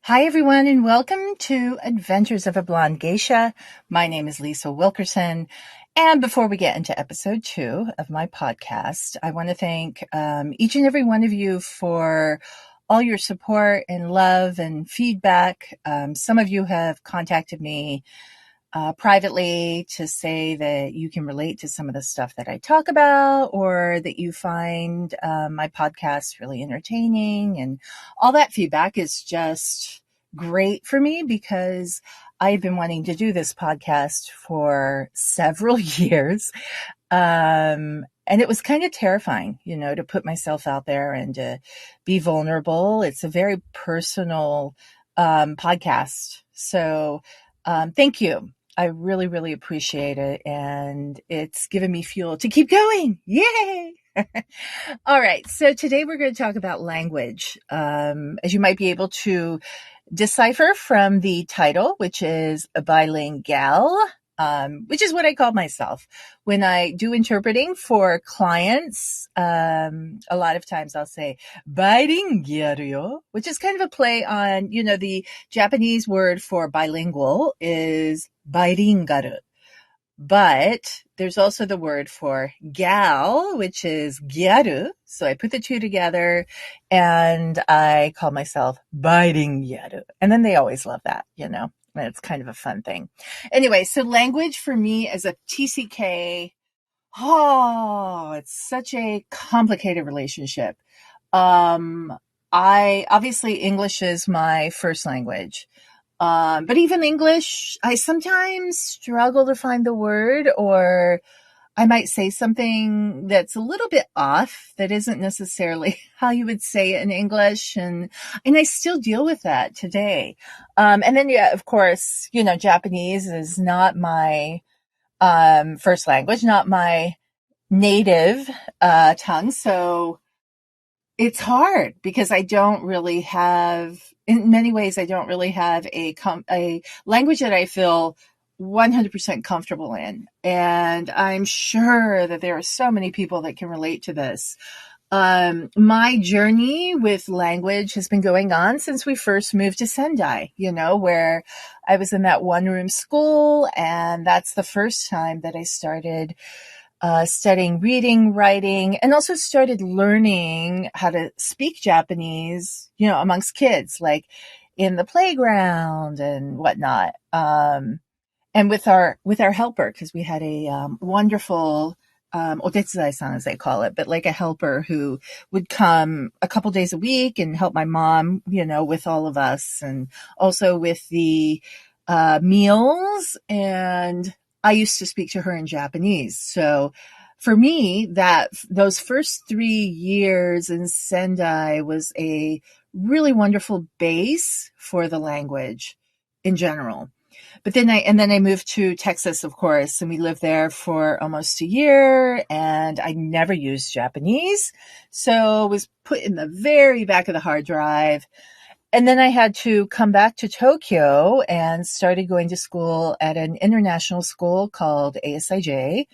Hi, everyone, and welcome to Adventures of a Blonde Geisha. My name is Lisa Wilkerson. And before we get into episode 2 of my podcast, I want to thank each and every one of you for all your support and love and feedback. Some of you have contacted me privately to say that you can relate to some of the stuff that I talk about, or that you find my podcast really entertaining. And all that feedback is just great for me because I've been wanting to do this podcast for several years. And it was kind of terrifying, to put myself out there and to be vulnerable. It's a very personal podcast. So thank you. I really, really appreciate it. And it's given me fuel to keep going. Yay! All right. So today we're going to talk about language. As you might be able to decipher from the title, which is bilingual, which is what I call myself when I do interpreting for clients. A lot of times I'll say bilingual, which is kind of a play on, the Japanese word for bilingual is bilingal. But there's also the word for gal, which is gyaru. So I put the two together and I call myself bilingual. And then they always love that, and it's kind of a fun thing. Anyway, so language for me as a TCK, it's such a complicated relationship. I obviously English is my first language. But even English, I sometimes struggle to find the word, or I might say something that's a little bit off that isn't necessarily how you would say it in English. And I still deal with that today. And then, of course, Japanese is not my, first language, not my native, tongue. So it's hard because I don't really have, in many ways, I don't really have a language that I feel 100% comfortable in. And I'm sure that there are so many people that can relate to this. My journey with language has been going on since we first moved to Sendai, where I was in that one-room school. And that's the first time that I started studying reading, writing, and also started learning how to speak Japanese, amongst kids, like in the playground and whatnot. And with our helper, because we had a wonderful otetsudai-san, as they call it, but like a helper who would come a couple days a week and help my mom, with all of us, and also with the meals. And I used to speak to her in Japanese. So for me, those first 3 years in Sendai was a really wonderful base for the language in general. But then I moved to Texas, of course, and we lived there for almost a year, and I never used Japanese. So it was put in the very back of the hard drive. And then I had to come back to Tokyo and started going to school at an international school called ASIJ.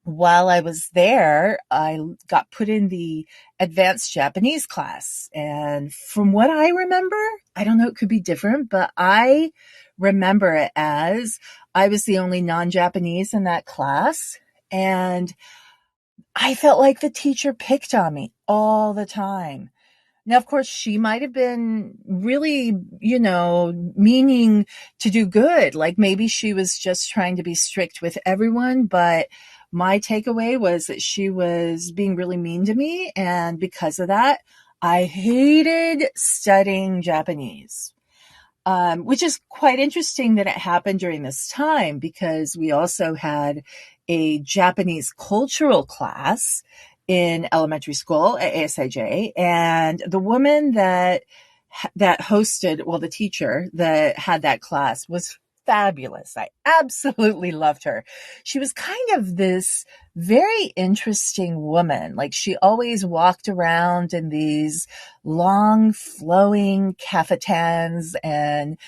While I was there, I got put in the advanced Japanese class. And from what I remember, I don't know, it could be different, but I remember it as I was the only non-Japanese in that class. And I felt like the teacher picked on me all the time. Now, of course, she might have been really, meaning to do good. Like maybe she was just trying to be strict with everyone. But my takeaway was that she was being really mean to me. And because of that, I hated studying Japanese. Which is quite interesting that it happened during this time, because we also had a Japanese cultural class in elementary school at ASIJ. And the woman that hosted, well, the teacher that had that class was fabulous. I absolutely loved her. She was kind of this very interesting woman. Like she always walked around in these long flowing kaftans, and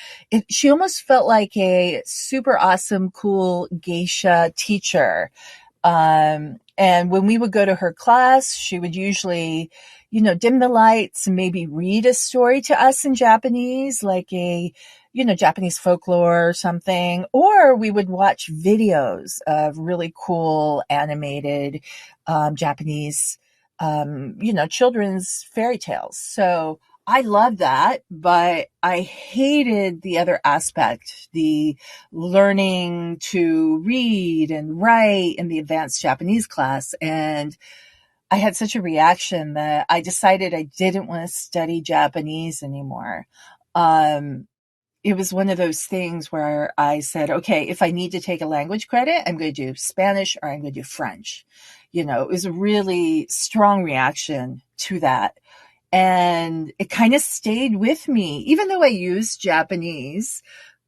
she almost felt like a super awesome, cool geisha teacher. And when we would go to her class, she would usually, dim the lights and maybe read a story to us in Japanese, like Japanese folklore or something, or we would watch videos of really cool animated, Japanese, children's fairy tales. So I loved that, but I hated the other aspect, the learning to read and write in the advanced Japanese class. And I had such a reaction that I decided I didn't want to study Japanese anymore. Um, it was one of those things where I said, okay, if I need to take a language credit, I'm going to do Spanish or I'm going to do French. It was a really strong reaction to that. And it kind of stayed with me, even though I used Japanese,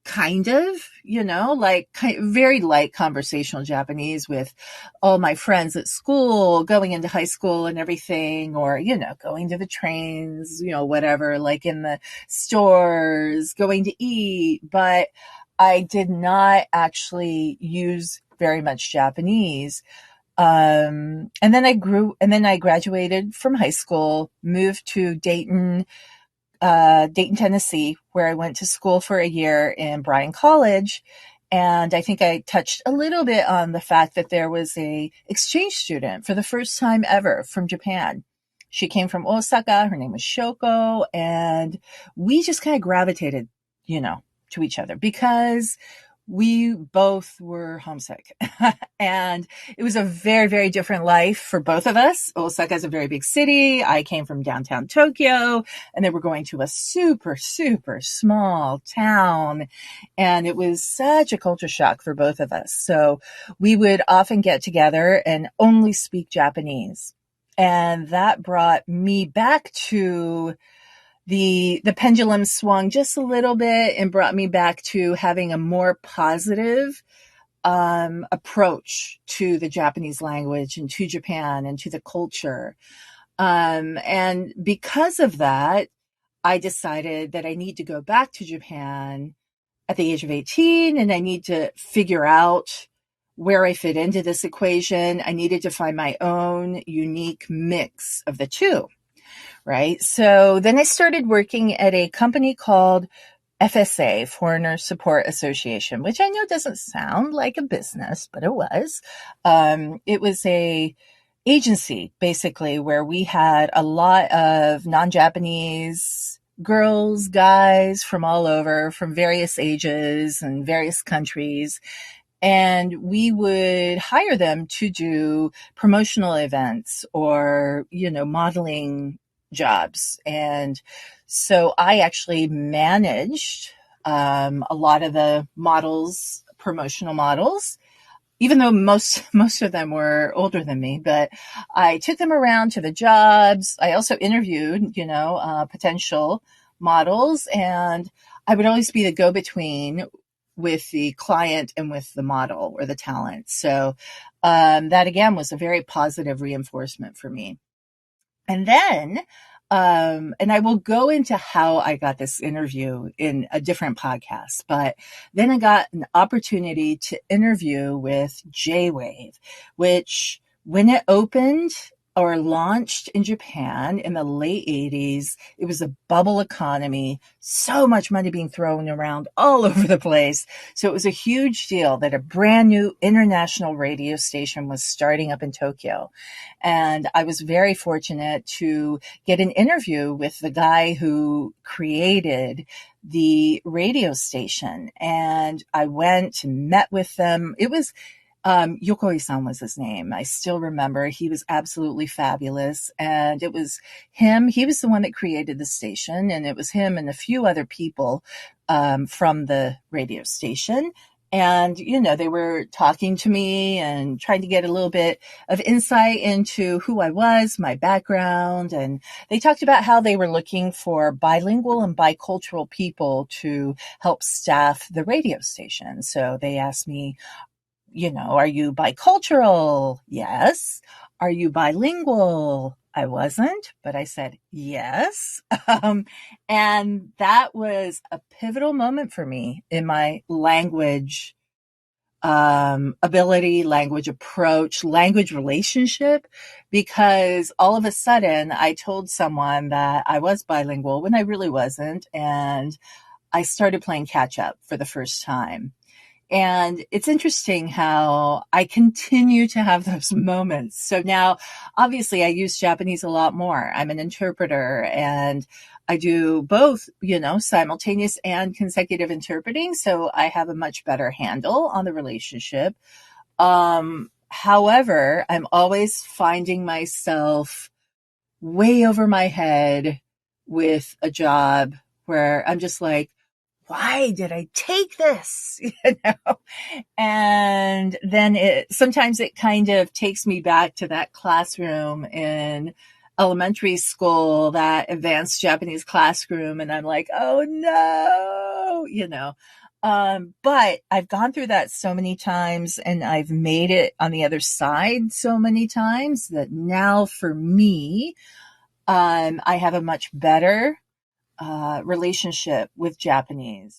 kind of, like very light conversational Japanese with all my friends at school, going into high school and everything, or, going to the trains, whatever, like in the stores, going to eat. But I did not actually use very much Japanese. And then I graduated from high school, moved to Dayton, Tennessee, where I went to school for a year in Bryan College. And I think I touched a little bit on the fact that there was a exchange student for the first time ever from Japan. She came from Osaka. Her name was Shoko. And we just kind of gravitated, to each other because we both were homesick. And it was a very, very different life for both of us. Osaka is a very big city. I came from downtown Tokyo, and then we're going to a super, super small town. And it was such a culture shock for both of us. So we would often get together and only speak Japanese. And that brought me back to the pendulum swung just a little bit and brought me back to having a more positive approach to the Japanese language and to Japan and to the culture. And because of that, I decided that I need to go back to Japan at the age of 18, and I need to figure out where I fit into this equation. I needed to find my own unique mix of the two. Right. So then I started working at a company called FSA, Foreigner Support Association, which I know doesn't sound like a business, but it was. It was a agency basically where we had a lot of non-Japanese girls, guys from all over, from various ages and various countries. And we would hire them to do promotional events or, modeling jobs. And so I actually managed a lot of the models, promotional models, even though most of them were older than me. But I took them around to the jobs. I also interviewed, potential models, and I would always be the go-between with the client and with the model or the talent. So that again was a very positive reinforcement for me. And then, and I will go into how I got this interview in a different podcast, but then I got an opportunity to interview with J-Wave, which when it opened or launched in Japan in the late 80s, it was a bubble economy, so much money being thrown around all over the place. So it was a huge deal that a brand new international radio station was starting up in Tokyo. And I was very fortunate to get an interview with the guy who created the radio station. And I went and met with them. It was Yokoi-san was his name. I still remember. He was absolutely fabulous. And it was him. He was the one that created the station. And it was him and a few other people from the radio station. And, they were talking to me and trying to get a little bit of insight into who I was, my background. And they talked about how they were looking for bilingual and bicultural people to help staff the radio station. So they asked me, are you bicultural? Yes. Are you bilingual? I wasn't, but I said yes. And that was a pivotal moment for me in my language ability, language approach, language relationship, because all of a sudden I told someone that I was bilingual when I really wasn't. And I started playing catch up for the first time. And it's interesting how I continue to have those moments. So now, obviously, I use Japanese a lot more. I'm an interpreter and I do both, simultaneous and consecutive interpreting. So I have a much better handle on the relationship. However, I'm always finding myself way over my head with a job where I'm just like, why did I take this? And then sometimes it kind of takes me back to that classroom in elementary school, that advanced Japanese classroom. And I'm like, oh no. But I've gone through that so many times and I've made it on the other side so many times that now for me, I have a much better relationship with Japanese.